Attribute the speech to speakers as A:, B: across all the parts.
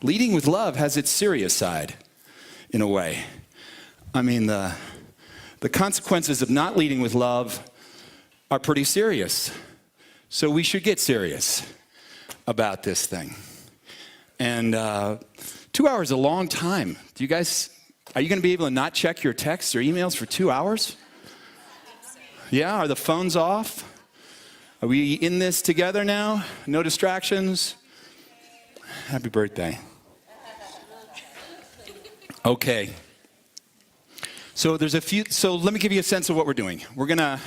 A: leading with love has its serious side, in a way. I mean, the consequences of not leading with love are pretty serious. So we should get serious about this thing. And 2 hours is a long time. Are you going to be able to not check your texts or emails for 2 hours? Yeah, are the phones off? Are we in this together now? No distractions? Happy birthday. Okay. So let me give you a sense of what we're doing. We're going to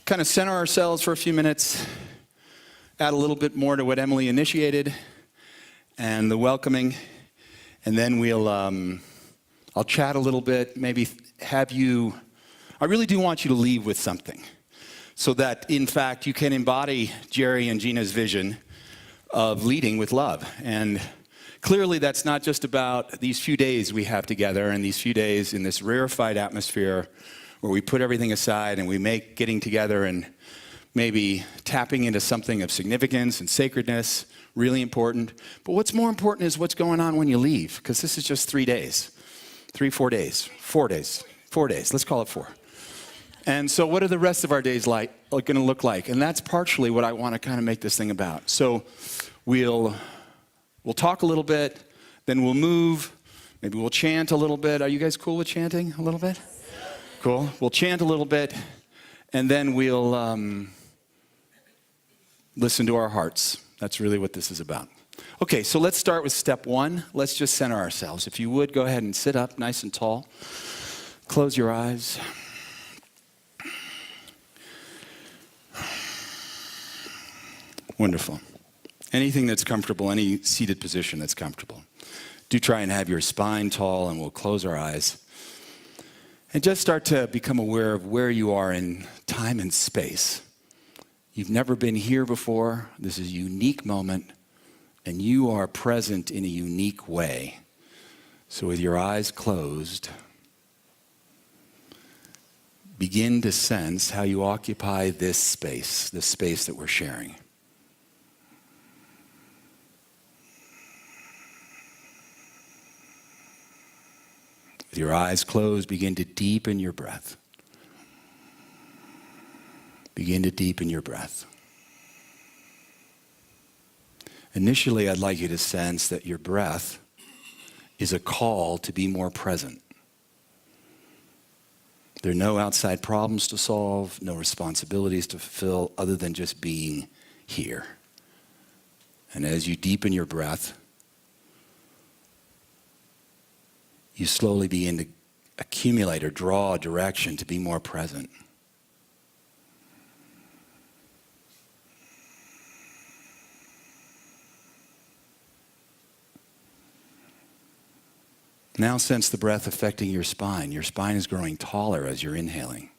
A: kind of center ourselves for a few minutes, add a little bit more to what Emily initiated and the welcoming, and then I'll chat a little bit, maybe I really do want you to leave with something so that, in fact, you can embody Jerry and Gina's vision of leading with love. And clearly, that's not just about these few days we have together and these few days in this rarefied atmosphere where we put everything aside and we make getting together and maybe tapping into something of significance and sacredness really important. But what's more important is what's going on when you leave, because this is just 4 days. 4 days. Let's call it 4. And so what are the rest of our days going to look like? And that's partially what I want to kind of make this thing about. So we'll talk a little bit, then we'll move, maybe we'll chant a little bit. Are you guys cool with chanting a little bit? Cool. We'll chant a little bit, and then we'll listen to our hearts. That's really what this is about. Okay, so let's start with step 1. Let's just center ourselves. If you would, go ahead and sit up nice and tall. Close your eyes. Wonderful. Anything that's comfortable, any seated position that's comfortable. Do try and have your spine tall, and we'll close our eyes. And just start to become aware of where you are in time and space. You've never been here before. This is a unique moment, and you are present in a unique way. So with your eyes closed, begin to sense how you occupy this space that we're sharing. With your eyes closed, begin to deepen your breath. Begin to deepen your breath. Initially, I'd like you to sense that your breath is a call to be more present. There are no outside problems to solve, no responsibilities to fulfill other than just being here. And as you deepen your breath, you slowly begin to accumulate or draw a direction to be more present. Now sense the breath affecting your spine. Your spine is growing taller as you're inhaling.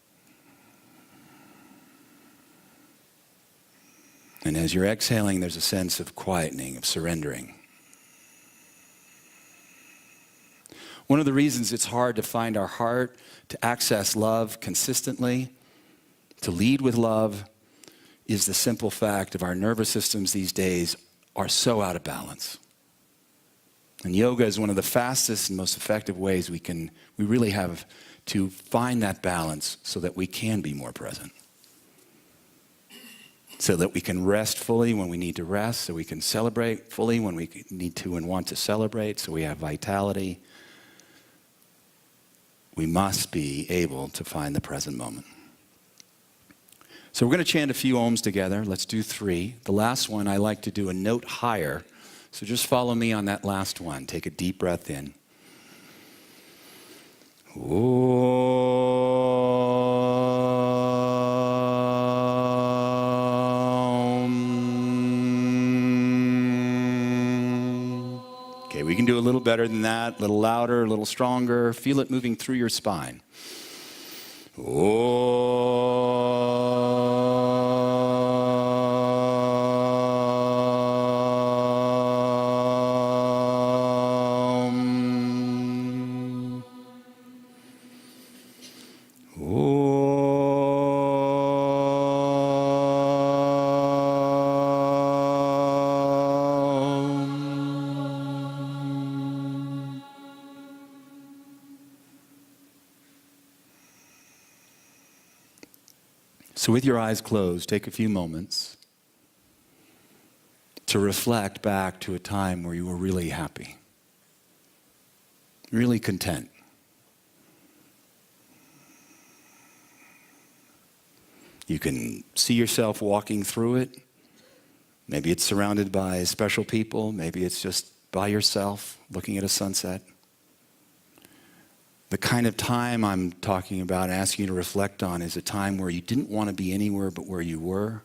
A: And as you're exhaling, there's a sense of quietening, of surrendering. One of the reasons it's hard to find our heart, to access love consistently, to lead with love, is the simple fact of our nervous systems these days are so out of balance. And yoga is one of the fastest and most effective ways we really have to find that balance so that we can be more present. So that we can rest fully when we need to rest, so we can celebrate fully when we need to and want to celebrate, so we have vitality. We must be able to find the present moment. So we're going to chant a few ohms together. Let's do 3. The last one, I like to do a note higher. So just follow me on that last one. Take a deep breath in. Okay, we can do a little better than that, a little louder, a little stronger. Feel it moving through your spine. So with your eyes closed, take a few moments to reflect back to a time where you were really happy, really content. You can see yourself walking through it. Maybe it's surrounded by special people. Maybe it's just by yourself looking at a sunset. The kind of time I'm talking about, asking you to reflect on, is a time where you didn't want to be anywhere but where you were.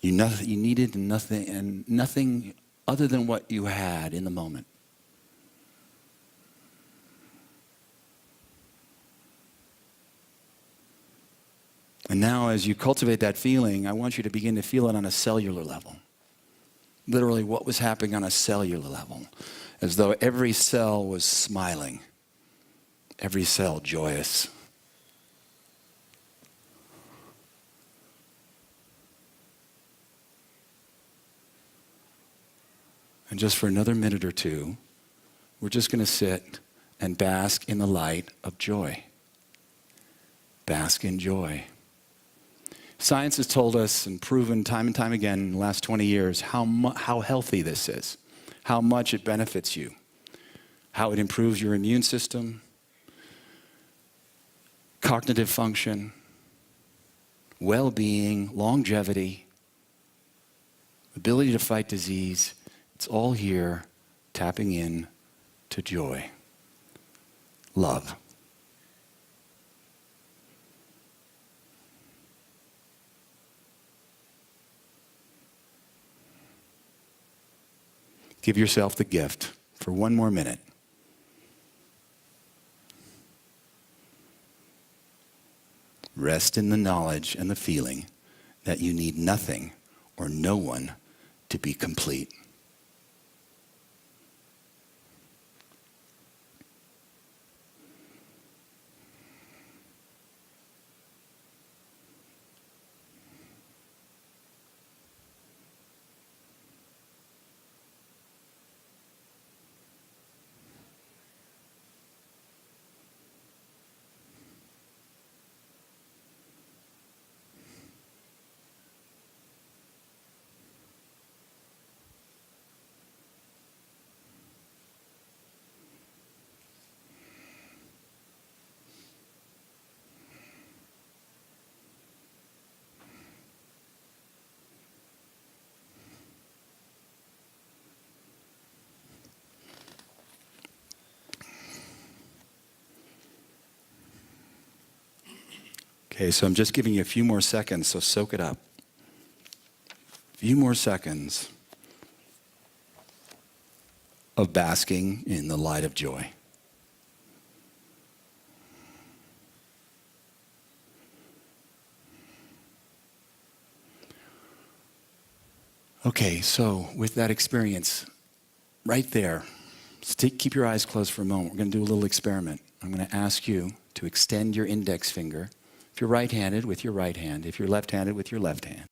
A: You needed nothing other than what you had in the moment. And now as you cultivate that feeling, I want you to begin to feel it on a cellular level. Literally what was happening on a cellular level. As though every cell was smiling. Every cell joyous. And just for another minute or two, we're just going to sit and bask in the light of joy. Bask in joy. Science has told us and proven time and time again in the last 20 years how healthy this is, how much it benefits you, how it improves your immune system, cognitive function, well-being, longevity, ability to fight disease. It's all here, tapping in to joy, love. Give yourself the gift for one more minute. Rest in the knowledge and the feeling that you need nothing or no one to be complete. Okay, so I'm just giving you a few more seconds, so soak it up. A few more seconds of basking in the light of joy. Okay, so with that experience right there, keep your eyes closed for a moment. We're going to do a little experiment. I'm going to ask you to extend your index finger. If you're right-handed, with your right hand. If you're left-handed, with your left hand.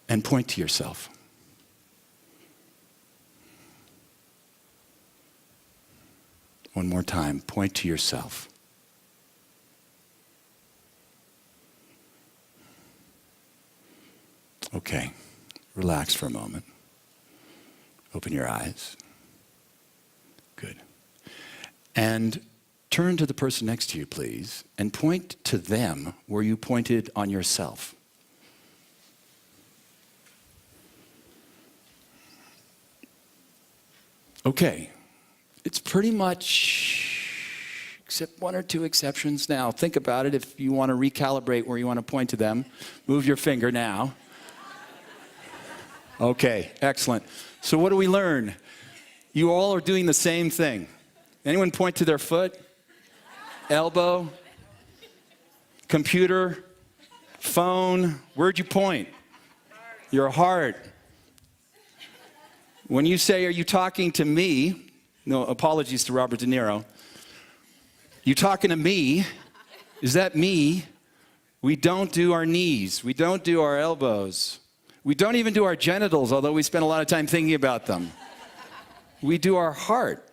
A: And point to yourself. One more time, point to yourself. Okay, relax for a moment. Open your eyes. Good. And turn to the person next to you, please, and point to them where you pointed on yourself. Okay, it's pretty much, except one or two exceptions. Now, think about it. If you want to recalibrate where you want to point to them, move your finger now. Okay, excellent. So what do we learn? You all are doing the same thing. Anyone point to their foot? Elbow? Computer? Phone? Where'd you point? Your heart. When you say, are you talking to me? No, apologies to Robert De Niro. You talking to me? Is that me? We don't do our knees. We don't do our elbows. We don't even do our genitals, although we spend a lot of time thinking about them. We do our heart.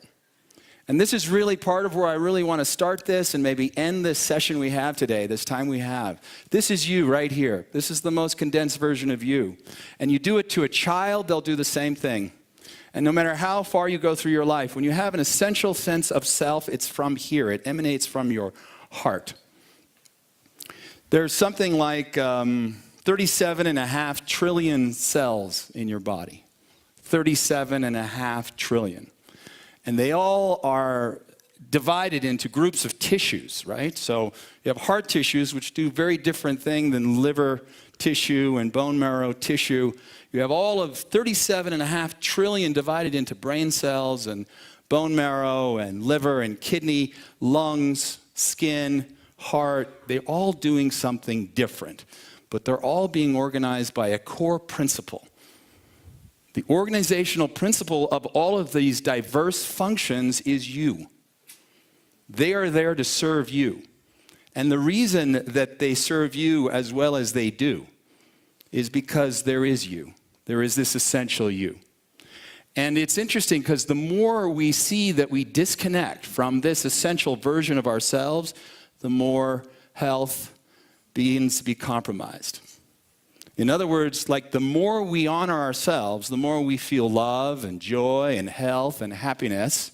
A: And this is really part of where I really want to start this and maybe end this session we have today, this time we have. This is you right here. This is the most condensed version of you. And you do it to a child, they'll do the same thing. And no matter how far you go through your life, when you have an essential sense of self, it's from here. It emanates from your heart. There's something like 37.5 trillion cells in your body. 37.5 trillion. And they all are divided into groups of tissues, right? So you have heart tissues, which do very different things than liver tissue and bone marrow tissue. You have all of 37.5 trillion divided into brain cells and bone marrow and liver and kidney, lungs, skin, heart. They're all doing something different, but they're all being organized by a core principle. The organizational principle of all of these diverse functions is you. They are there to serve you. And the reason that they serve you as well as they do is because there is you. There is this essential you. And it's interesting because the more we see that we disconnect from this essential version of ourselves, the more health begins to be compromised. In other words, like the more we honor ourselves, the more we feel love and joy and health and happiness,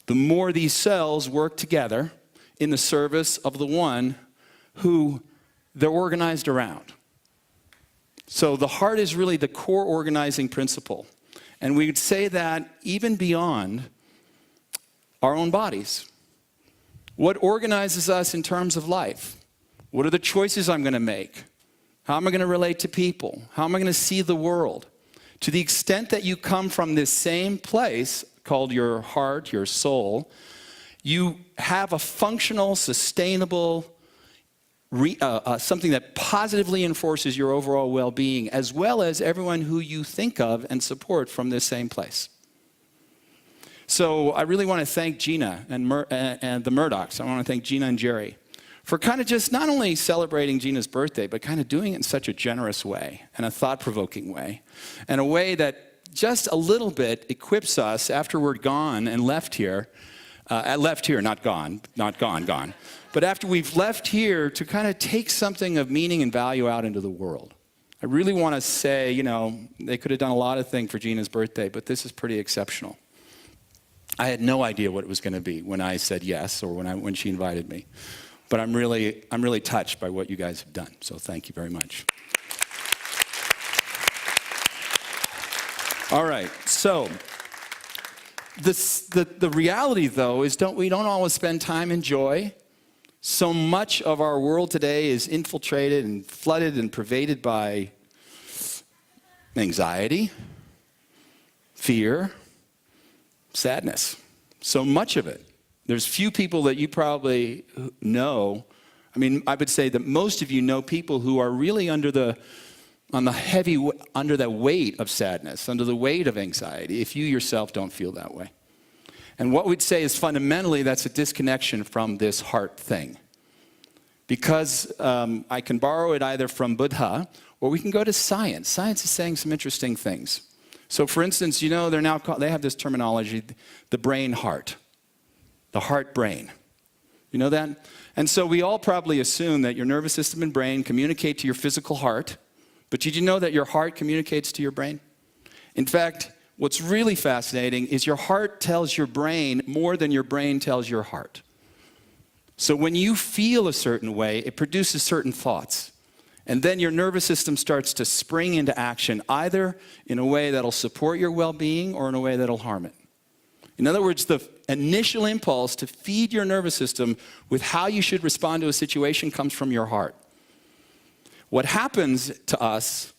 A: the more these cells work together in the service of the one who they're organized around. So the heart is really the core organizing principle. And we would say that even beyond our own bodies. What organizes us in terms of life? What are the choices I'm going to make? How am I going to relate to people? How am I going to see the world? To the extent that you come from this same place called your heart, your soul, you have a functional, sustainable, something that positively enforces your overall well-being, as well as everyone who you think of and support from this same place. So I really want to thank Gina and the Murdochs. I want to thank Gina and Jerry for kind of just not only celebrating Gina's birthday, but kind of doing it in such a generous way and a thought-provoking way, and a way that just a little bit equips us after we're gone and left here, not gone, but after we've left here to kind of take something of meaning and value out into the world. I really want to say, they could have done a lot of things for Gina's birthday, but this is pretty exceptional. I had no idea what it was going to be when I said yes or when she invited me. But I'm really touched by what you guys have done. So thank you very much. All right. So the reality, though, is we don't always spend time in joy. So much of our world today is infiltrated and flooded and pervaded by anxiety, fear, sadness. So much of it. There's few people that you probably know. I mean, I would say that most of you know people who are really under the weight of sadness, under the weight of anxiety, if you yourself don't feel that way. And what we'd say is fundamentally that's a disconnection from this heart thing. Because I can borrow it either from Buddha or we can go to science. Science is saying some interesting things. So for instance, they have this terminology, the brain-heart. The heart-brain. You know that? And so we all probably assume that your nervous system and brain communicate to your physical heart, but did you know that your heart communicates to your brain? In fact, what's really fascinating is your heart tells your brain more than your brain tells your heart. So when you feel a certain way, it produces certain thoughts. And then your nervous system starts to spring into action, either in a way that'll support your well-being or in a way that'll harm it. In other words, the initial impulse to feed your nervous system with how you should respond to a situation comes from your heart. What happens to us,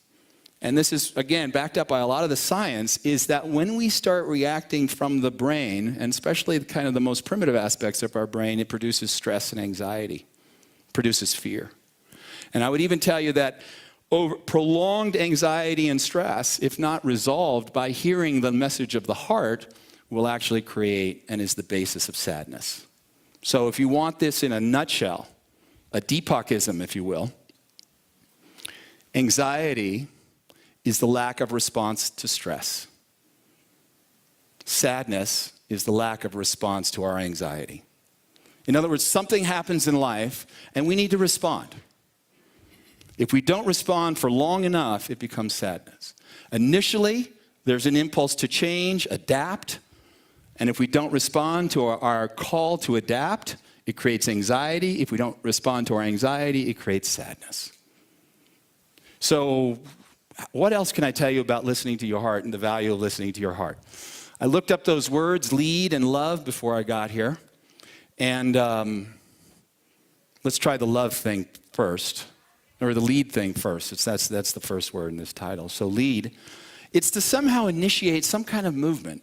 A: and this is, again, backed up by a lot of the science, is that when we start reacting from the brain, and especially kind of the most primitive aspects of our brain, it produces stress and anxiety, produces fear. And I would even tell you that prolonged anxiety and stress, if not resolved by hearing the message of the heart, will actually create and is the basis of sadness. So if you want this in a nutshell, a Deepacism, if you will, anxiety is the lack of response to stress. Sadness is the lack of response to our anxiety. In other words, something happens in life and we need to respond. If we don't respond for long enough, it becomes sadness. Initially, there's an impulse to change, adapt, and if we don't respond to our call to adapt, it creates anxiety. If we don't respond to our anxiety, it creates sadness. So what else can I tell you about listening to your heart and the value of listening to your heart? I looked up those words, lead and love, before I got here. And let's try the love thing first, or the lead thing first. That's the first word in this title. So lead, it's to somehow initiate some kind of movement.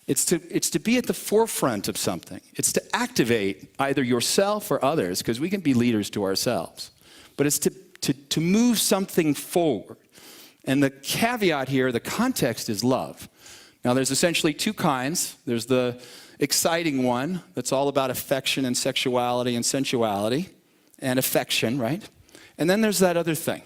A: It's to be at the forefront of something. It's to activate either yourself or others, because we can be leaders to ourselves. But it's to move something forward. And the caveat here, the context is love. Now, there's essentially two kinds. There's the exciting one that's all about affection and sexuality and sensuality and affection, right? And then there's that other thing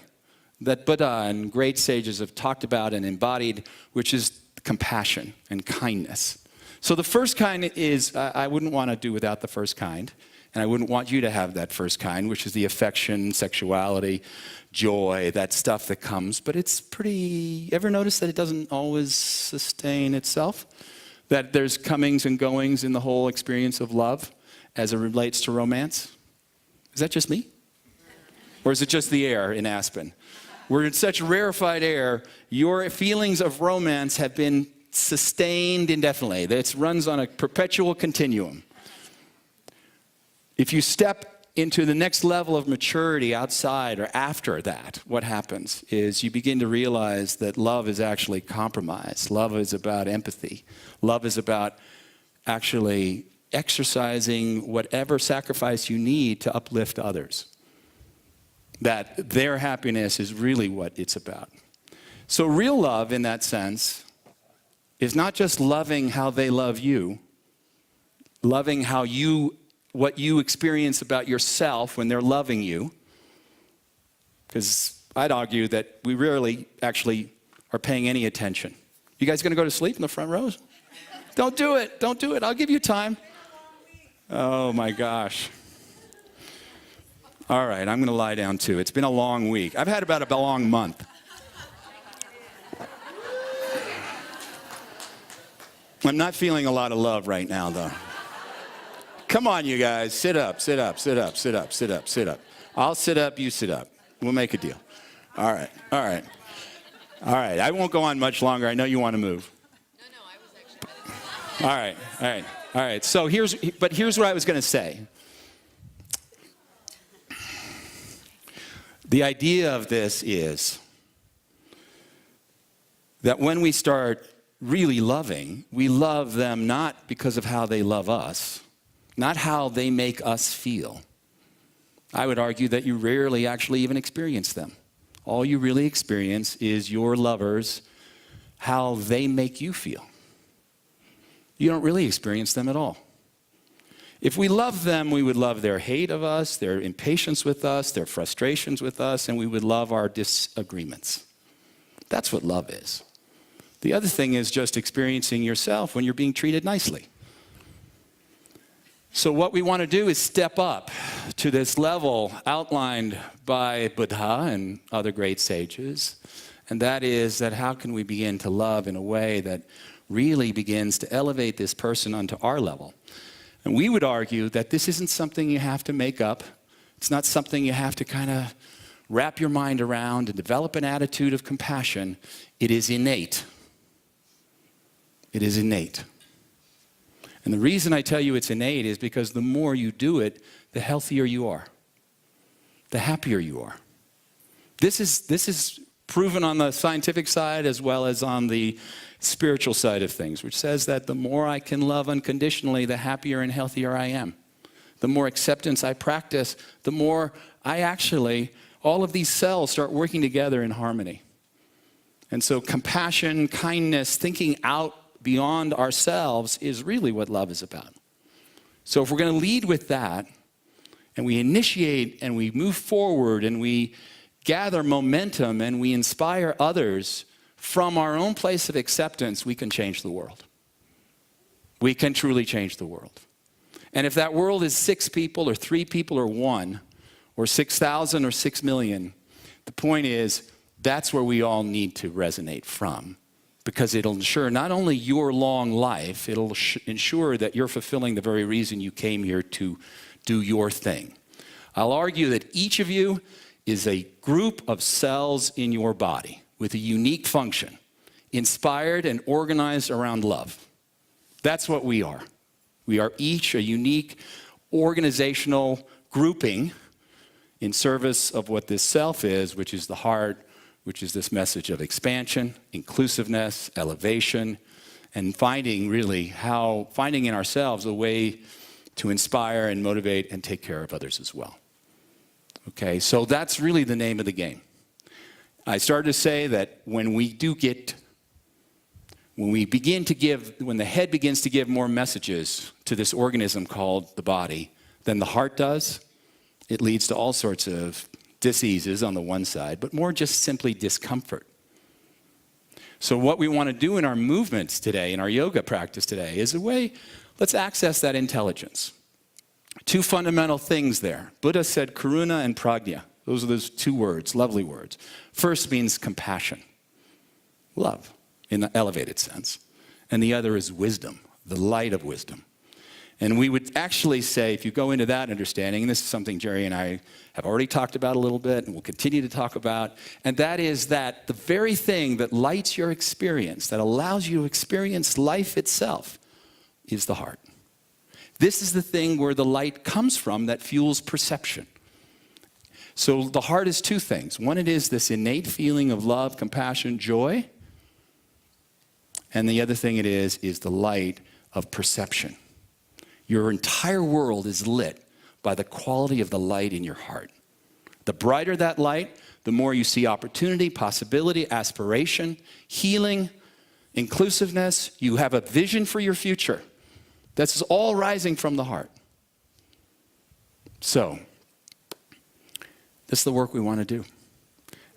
A: that Buddha and great sages have talked about and embodied, which is compassion and kindness. So the first kind is, I wouldn't want to do without the first kind. And I wouldn't want you to have that first kind, which is the affection, sexuality, joy, that stuff that comes. But it's pretty, ever notice that it doesn't always sustain itself? That there's comings and goings in the whole experience of love as it relates to romance? Is that just me? Or is it just the air in Aspen? We're in such rarefied air, your feelings of romance have been sustained indefinitely. It runs on a perpetual continuum. If you step into the next level of maturity outside or after that, what happens is you begin to realize that love is actually compromise. Love is about empathy. Love is about actually exercising whatever sacrifice you need to uplift others. That their happiness is really what it's about. So real love, in that sense, is not just loving how they love you, loving what you experience about yourself when they're loving you, because I'd argue that we rarely actually are paying any attention. You guys gonna go to sleep in the front rows? Don't do it, don't do it, I'll give you time. Oh my gosh. All right, I'm gonna lie down too. It's been a long week. I've had about a long month. I'm not feeling a lot of love right now though. Come on, you guys, sit up, sit up, sit up, sit up, sit up, sit up. I'll sit up, you sit up. We'll make a deal. All right, all right. All right, I won't go on much longer. I know you want to move.
B: No, I was actually.
A: All right, all right, all right. So here's what I was going to say. The idea of this is that when we start really loving, we love them not because of how they love us, not how they make us feel. I would argue that you rarely actually even experience them. All you really experience is your lovers, how they make you feel. You don't really experience them at all. If we love them, we would love their hate of us, their impatience with us, their frustrations with us, and we would love our disagreements. That's what love is. The other thing is just experiencing yourself when you're being treated nicely. So what we want to do is step up to this level outlined by Buddha and other great sages, and that is that how can we begin to love in a way that really begins to elevate this person onto our level. And we would argue that this isn't something you have to make up. It's not something you have to kind of wrap your mind around and develop an attitude of compassion. It is innate. It is innate. And the reason I tell you it's innate is because the more you do it, the healthier you are, the happier you are. This is proven on the scientific side as well as on the spiritual side of things, which says that the more I can love unconditionally, the happier and healthier I am. The more acceptance I practice, the more all of these cells start working together in harmony. And so compassion, kindness, thinking out beyond ourselves is really what love is about. So if we're going to lead with that, and we initiate and we move forward and we gather momentum and we inspire others from our own place of acceptance, we can change the world. we can truly change the world. And if that world is 6 people or 3 people or 1 or 6,000 or 6 million, the point is that's where we all need to resonate from, because it'll ensure not only your long life, it'll ensure that you're fulfilling the very reason you came here to do your thing. I'll argue that each of you is a group of cells in your body with a unique function, inspired and organized around love. That's what we are. We are each a unique organizational grouping in service of what this self is, which is the heart, which is this message of expansion, inclusiveness, elevation, and finding in ourselves a way to inspire and motivate and take care of others as well. Okay, so that's really the name of the game. I started to say that when the head begins to give more messages to this organism called the body than the heart does, it leads to all sorts of diseases on the one side, but more just simply discomfort. So what we want to do in our movements today, in our yoga practice today, is let's access that intelligence. 2 fundamental things there. Buddha said karuna and prajna. Those are those 2 words, lovely words. First means compassion, love in the elevated sense. And the other is wisdom, the light of wisdom. And we would actually say, if you go into that understanding, and this is something Jerry and I have already talked about a little bit and will continue to talk about, and that is that the very thing that lights your experience, that allows you to experience life itself, is the heart. This is the thing where the light comes from that fuels perception. So the heart is 2 things. One, it is this innate feeling of love, compassion, joy. And the other thing it is the light of perception. Your entire world is lit by the quality of the light in your heart. The brighter that light, the more you see opportunity, possibility, aspiration, healing, inclusiveness. You have a vision for your future. That's all rising from the heart. So, this is the work we want to do.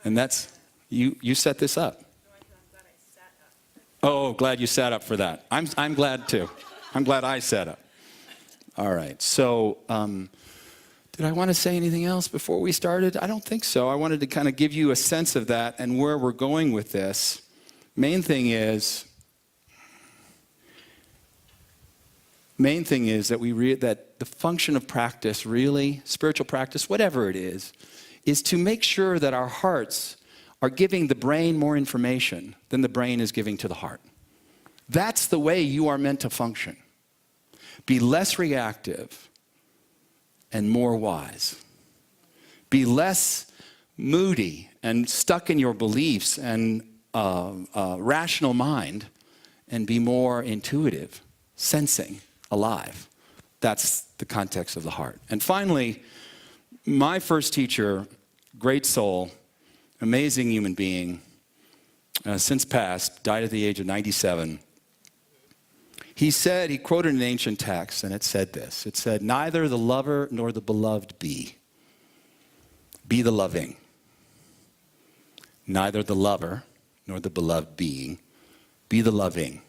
A: And that's, you set this up. Oh, glad you sat up for that. I'm glad too. I'm glad I sat up. All right, so did I want to say anything else before we started? I don't think so. I wanted to kind of give you a sense of that and where we're going with this. Main thing is that that the function of practice, really, spiritual practice, whatever it is to make sure that our hearts are giving the brain more information than the brain is giving to the heart. That's the way you are meant to function. Be less reactive and more wise. Be less moody and stuck in your beliefs and rational mind, and be more intuitive, sensing, alive. That's the context of the heart. And finally, my first teacher, great soul, amazing human being, since passed, died at the age of 97. He quoted an ancient text, and it said this. It said, neither the lover nor the beloved be. Be the loving. Neither the lover nor the beloved being. Be the loving.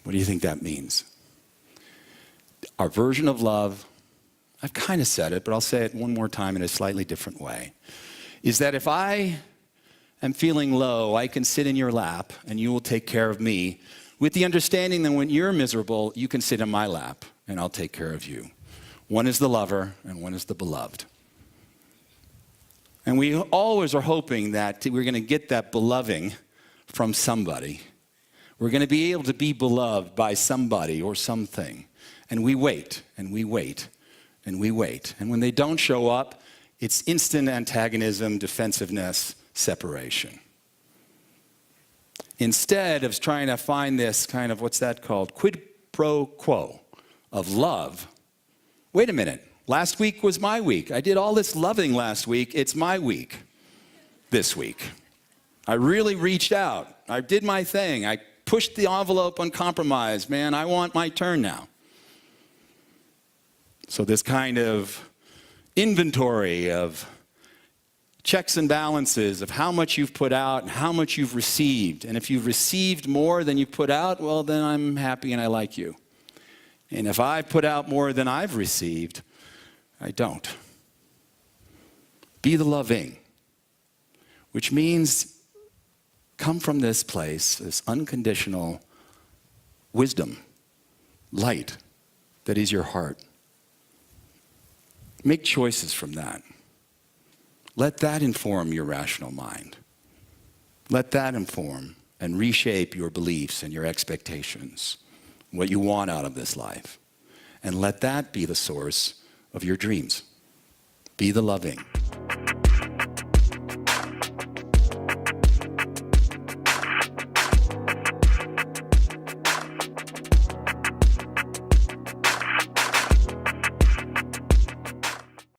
A: What do you think that means? Our version of love, I've kind of said it, but I'll say it one more time in a slightly different way, is that if I am feeling low, I can sit in your lap and you will take care of me, with the understanding that when you're miserable, you can sit in my lap and I'll take care of you. One is the lover and one is the beloved. And we always are hoping that we're going to get that beloving from somebody. We're going to be able to be beloved by somebody or something. And we wait and we wait and we wait. And when they don't show up, it's instant antagonism, defensiveness, separation. Instead of trying to find this kind of, what's that called, quid pro quo of love. Wait a minute, last week was my week. I did all this loving last week. It's my week this week. I really reached out. I did my thing. I pushed the envelope on compromise. Man, I want my turn now. So this kind of inventory of checks and balances of how much you've put out and how much you've received. And if you've received more than you've put out, well, then I'm happy and I like you. And if I've put out more than I've received, I don't. Be the loving, which means come from this place, this unconditional wisdom, light that is your heart. Make choices from that. Let that inform your rational mind. Let that inform and reshape your beliefs and your expectations, what you want out of this life. And let that be the source of your dreams. Be the loving.